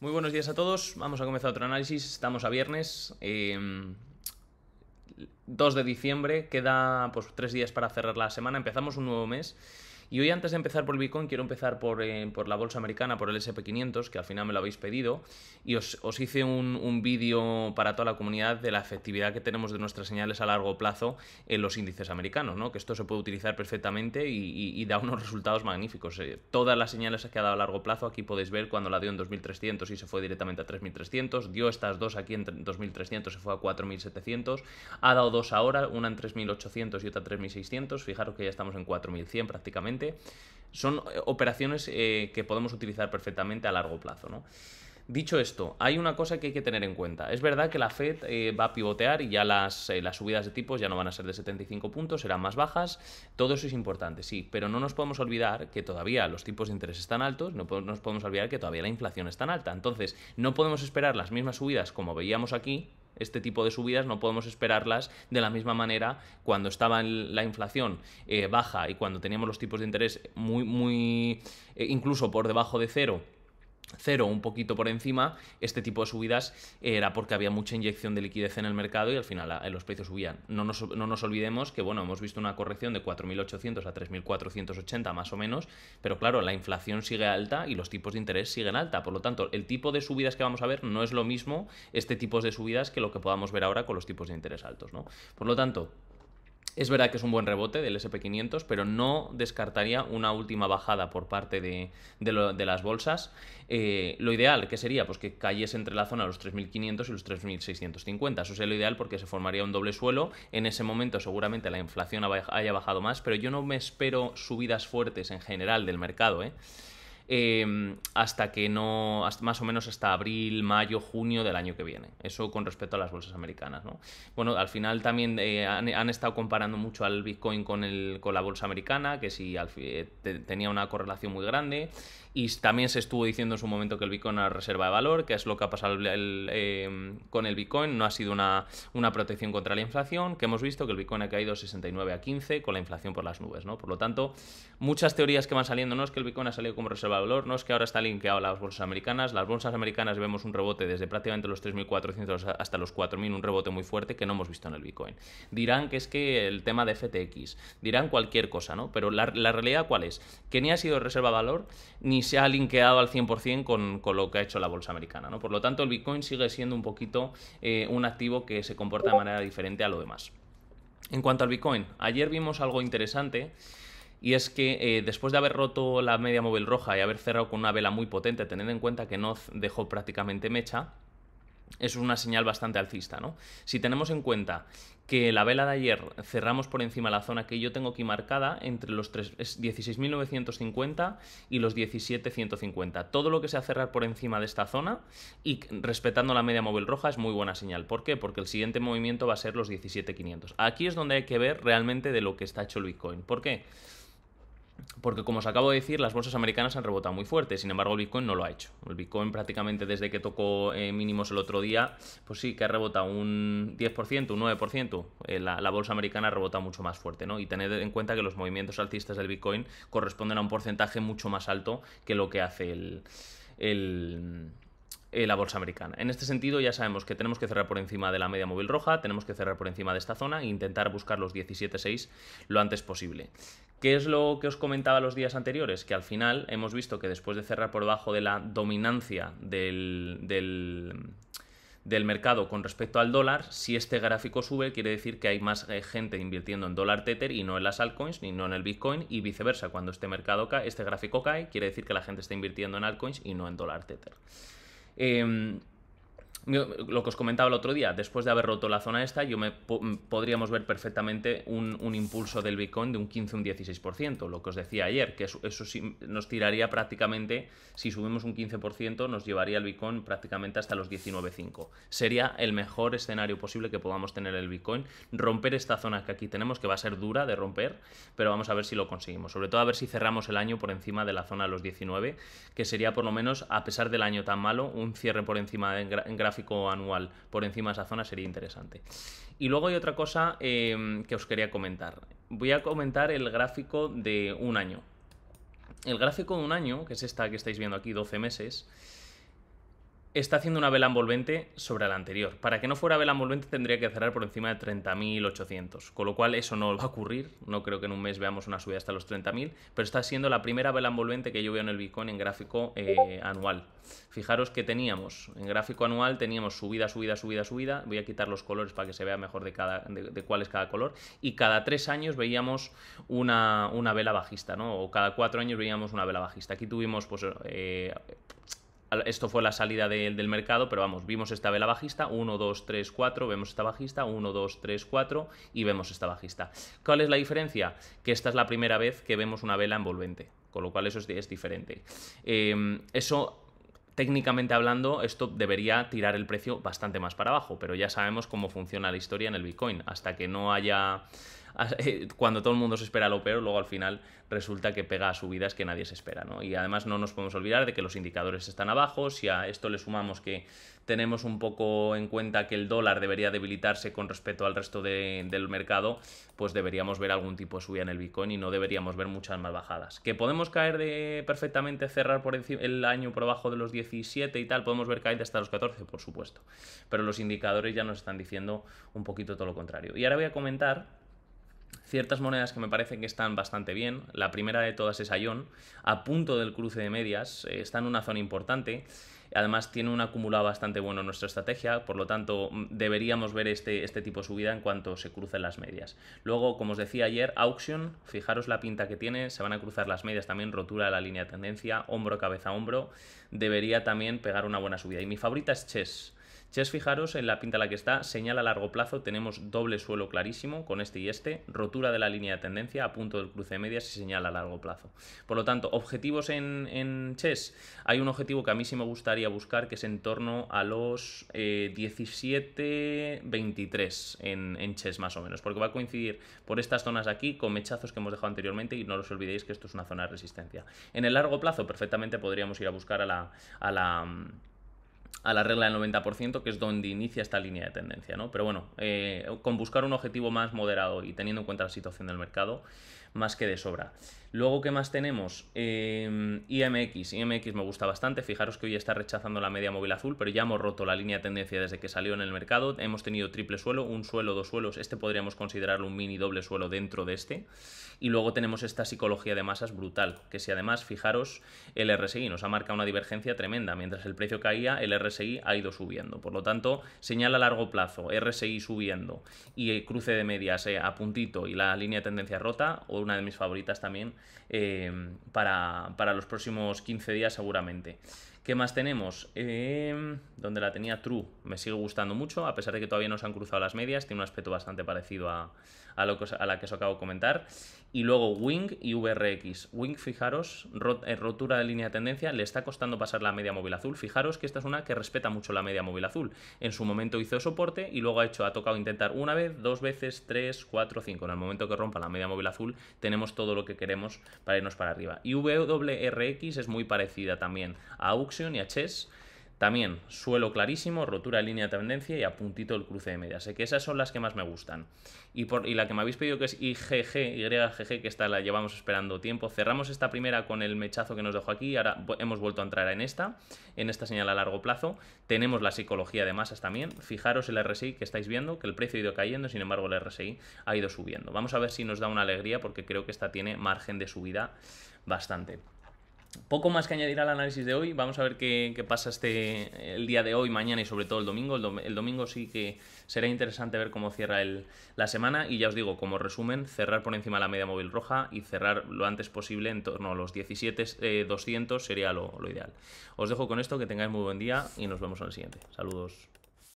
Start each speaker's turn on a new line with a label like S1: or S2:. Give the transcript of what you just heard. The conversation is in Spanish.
S1: Muy buenos días a todos. Vamos a comenzar otro análisis. Estamos a viernes 2 de diciembre. Queda pues 3 días para cerrar la semana. Empezamos un nuevo mes. Y hoy, antes de empezar por el Bitcoin, quiero empezar por la bolsa americana, por el S&P 500, que al final me lo habéis pedido. Y os hice un vídeo para toda la comunidad de la efectividad que tenemos de nuestras señales a largo plazo en los índices americanos, ¿no? Que esto se puede utilizar perfectamente y da unos resultados magníficos. Todas las señales que ha dado a largo plazo, aquí podéis ver cuando la dio en 2300 y se fue directamente a 3300. Dio estas dos aquí en 2300, se fue a 4700. Ha dado dos ahora, una en 3800 y otra en 3600. Fijaros que ya estamos en 4100 prácticamente. Son operaciones que podemos utilizar perfectamente a largo plazo, ¿no? Dicho esto, hay una cosa que hay que tener en cuenta. Es verdad que la Fed va a pivotear y ya las subidas de tipos ya no van a ser de 75 puntos, serán más bajas. Todo eso es importante, sí, pero no nos podemos olvidar que todavía los tipos de interés están altos, no nos podemos olvidar que todavía la inflación está alta. Entonces, no podemos esperar las mismas subidas como veíamos aquí. Este tipo de subidas no podemos esperarlas de la misma manera cuando estaba la inflación baja y cuando teníamos los tipos de interés incluso por debajo de cero, un poquito por encima. Este tipo de subidas era porque había mucha inyección de liquidez en el mercado y al final los precios subían. No nos olvidemos que, bueno, hemos visto una corrección de 4.800 a 3.480 más o menos, pero claro, la inflación sigue alta y los tipos de interés siguen alta. Por lo tanto, el tipo de subidas que vamos a ver no es lo mismo este tipo de subidas que lo que podamos ver ahora con los tipos de interés altos, ¿no? Por lo tanto, es verdad que es un buen rebote del S&P 500, pero no descartaría una última bajada por parte de las bolsas. Lo ideal, ¿qué sería? Pues que cayese entre la zona de los 3.500 y los 3.650. Eso sería lo ideal porque se formaría un doble suelo. En ese momento seguramente la inflación haya bajado más, pero yo no me espero subidas fuertes en general del mercado, hasta que no, más o menos hasta abril, mayo, junio del año que viene. Eso con respecto a las bolsas americanas, ¿no? Bueno, al final también han estado comparando mucho al Bitcoin con la bolsa americana, que si tenía una correlación muy grande. Y también se estuvo diciendo en su momento que el Bitcoin era reserva de valor, que es lo que ha pasado con el Bitcoin. No ha sido una protección contra la inflación, que hemos visto que el Bitcoin ha caído 69 a 15 con la inflación por las nubes, ¿no? Por lo tanto, muchas teorías que van saliendo, no es que el Bitcoin ha salido como reserva de valor, no es que ahora está linkeado a las bolsas americanas. Las bolsas americanas vemos un rebote desde prácticamente los 3.400 hasta los 4.000, un rebote muy fuerte que no hemos visto en el Bitcoin. Dirán que es que el tema de FTX, dirán cualquier cosa, ¿no? Pero la realidad, ¿cuál es? Que ni ha sido reserva de valor, ni se ha linkeado al 100% con lo que ha hecho la bolsa americana, ¿no? Por lo tanto, el Bitcoin sigue siendo un poquito un activo que se comporta de manera diferente a lo demás. En cuanto al Bitcoin, ayer vimos algo interesante. Y es que después de haber roto la media móvil roja y haber cerrado con una vela muy potente, teniendo en cuenta que no dejó prácticamente mecha, es una señal bastante alcista, ¿no? Si tenemos en cuenta que la vela de ayer cerramos por encima de la zona que yo tengo aquí marcada entre los 16.950 y los 17.150. Todo lo que sea cerrar por encima de esta zona y respetando la media móvil roja es muy buena señal. ¿Por qué? Porque el siguiente movimiento va a ser los 17.500. Aquí es donde hay que ver realmente de lo que está hecho el Bitcoin. ¿Por qué? Porque, como os acabo de decir, las bolsas americanas han rebotado muy fuerte, sin embargo el Bitcoin no lo ha hecho. El Bitcoin prácticamente desde que tocó mínimos el otro día, pues sí que ha rebotado un 10%, un 9%. La bolsa americana ha rebotado mucho más fuerte, ¿no? Y tened en cuenta que los movimientos alcistas del Bitcoin corresponden a un porcentaje mucho más alto que lo que hace la bolsa americana. En este sentido, ya sabemos que tenemos que cerrar por encima de la media móvil roja, tenemos que cerrar por encima de esta zona e intentar buscar los 17.6 lo antes posible. ¿Qué es lo que os comentaba los días anteriores? Que al final hemos visto que después de cerrar por debajo de la dominancia del mercado con respecto al dólar, si este gráfico sube, quiere decir que hay más gente invirtiendo en dólar Tether y no en las altcoins, ni no en el Bitcoin, y viceversa. Cuando este gráfico cae, quiere decir que la gente está invirtiendo en altcoins y no en dólar Tether. Lo que os comentaba el otro día, después de haber roto la zona esta, podríamos ver perfectamente un impulso del Bitcoin de un 15 o un 16%, lo que os decía ayer, que eso sí nos tiraría prácticamente, si subimos un 15%, nos llevaría el Bitcoin prácticamente hasta los 19.5. Sería el mejor escenario posible que podamos tener el Bitcoin, romper esta zona que aquí tenemos, que va a ser dura de romper, pero vamos a ver si lo conseguimos, sobre todo a ver si cerramos el año por encima de la zona de los 19, que sería por lo menos, a pesar del año tan malo, un cierre por encima en gráfico anual por encima de esa zona sería interesante. Y luego hay otra cosa que os quería comentar. Voy a comentar el gráfico de un año. El gráfico de un año, que es esta que estáis viendo aquí, 12 meses, está haciendo una vela envolvente sobre la anterior. Para que no fuera vela envolvente tendría que cerrar por encima de 30.800, con lo cual eso no va a ocurrir. No creo que en un mes veamos una subida hasta los 30.000, pero está siendo la primera vela envolvente que yo veo en el Bitcoin en gráfico anual. Fijaros que teníamos, en gráfico anual teníamos subida, subida, subida, subida. Voy a quitar los colores para que se vea mejor de cuál es cada color. Y cada 3 años veíamos una vela bajista, ¿no? O cada 4 años veíamos una vela bajista. Aquí tuvimos, pues, esto fue la salida del mercado, pero vamos, vimos esta vela bajista, 1, 2, 3, 4, vemos esta bajista, 1, 2, 3, 4 y vemos esta bajista. ¿Cuál es la diferencia? Que esta es la primera vez que vemos una vela envolvente, con lo cual eso es diferente. Eso, técnicamente hablando, esto debería tirar el precio bastante más para abajo, pero ya sabemos cómo funciona la historia en el Bitcoin. Hasta que no haya... Cuando todo el mundo se espera lo peor, luego al final resulta que pega a subidas que nadie se espera, ¿no? Y además no nos podemos olvidar de que los indicadores están abajo. Si a esto le sumamos que tenemos un poco en cuenta que el dólar debería debilitarse con respecto al resto del mercado, pues deberíamos ver algún tipo de subida en el Bitcoin y no deberíamos ver muchas más bajadas. ¿Que podemos caer perfectamente, cerrar por el año por debajo de los 17 y tal? ¿Podemos ver caer hasta los 14? Por supuesto. Pero los indicadores ya nos están diciendo un poquito todo lo contrario. Y ahora voy a comentar ciertas monedas que me parecen que están bastante bien. La primera de todas es Ion, a punto del cruce de medias, está en una zona importante. Además tiene un acumulado bastante bueno en nuestra estrategia, por lo tanto deberíamos ver este tipo de subida en cuanto se crucen las medias. Luego, como os decía ayer, Auction, fijaros la pinta que tiene, se van a cruzar las medias también, rotura de la línea de tendencia, hombro, cabeza, hombro, debería también pegar una buena subida. Y mi favorita es Chess. Chess, fijaros en la pinta en la que está, señal a largo plazo, tenemos doble suelo clarísimo con este y este, rotura de la línea de tendencia a punto del cruce de medias y señal a largo plazo. Por lo tanto, objetivos en Chess, hay un objetivo que a mí sí me gustaría buscar, que es en torno a los 17-23 en Chess más o menos, porque va a coincidir por estas zonas aquí con mechazos que hemos dejado anteriormente y no os olvidéis que esto es una zona de resistencia. En el largo plazo perfectamente podríamos ir a buscar a la regla del 90%, que es donde inicia esta línea de tendencia, ¿no? Pero bueno, con buscar un objetivo más moderado y teniendo en cuenta la situación del mercado, más que de sobra. Luego, ¿qué más tenemos? IMX. IMX me gusta bastante. Fijaros que hoy está rechazando la media móvil azul, pero ya hemos roto la línea de tendencia desde que salió en el mercado. Hemos tenido triple suelo, un suelo, dos suelos. Este podríamos considerarlo un mini doble suelo dentro de este. Y luego tenemos esta psicología de masas brutal, que si además, fijaros, el RSI nos ha marcado una divergencia tremenda. Mientras el precio caía, el RSI ha ido subiendo. Por lo tanto, señal a largo plazo, RSI subiendo y el cruce de medias a puntito y la línea de tendencia rota, o una de mis favoritas también para los próximos 15 días seguramente. ¿Qué más tenemos? Donde la tenía True, me sigue gustando mucho, a pesar de que todavía no se han cruzado las medias, tiene un aspecto bastante parecido a la que os acabo de comentar. Y luego Wing y VRX. Wing, fijaros, rotura de línea de tendencia, le está costando pasar la media móvil azul. Fijaros que esta es una que respeta mucho la media móvil azul. En su momento hizo soporte y luego ha tocado intentar una vez, dos veces, 3, 4, 5. En el momento que rompa la media móvil azul, tenemos todo lo que queremos para irnos para arriba. Y WRX es muy parecida también a Auction y a Chess. También suelo clarísimo, rotura de línea de tendencia y a puntito el cruce de medias. Sé que esas son las que más me gustan. Y la que me habéis pedido, que es YGG, que esta la llevamos esperando tiempo. Cerramos esta primera con el mechazo que nos dejó aquí y ahora hemos vuelto a entrar en esta señal a largo plazo. Tenemos la psicología de masas también. Fijaros el RSI que estáis viendo, que el precio ha ido cayendo, sin embargo el RSI ha ido subiendo. Vamos a ver si nos da una alegría, porque creo que esta tiene margen de subida bastante. Poco más que añadir al análisis de hoy. Vamos a ver qué pasa el día de hoy, mañana y sobre todo el domingo. El domingo sí que será interesante ver cómo cierra la semana. Y ya os digo, como resumen, cerrar por encima de la media móvil roja y cerrar lo antes posible en torno a los 17.200 sería lo ideal. Os dejo con esto, que tengáis muy buen día y nos vemos en el siguiente. Saludos.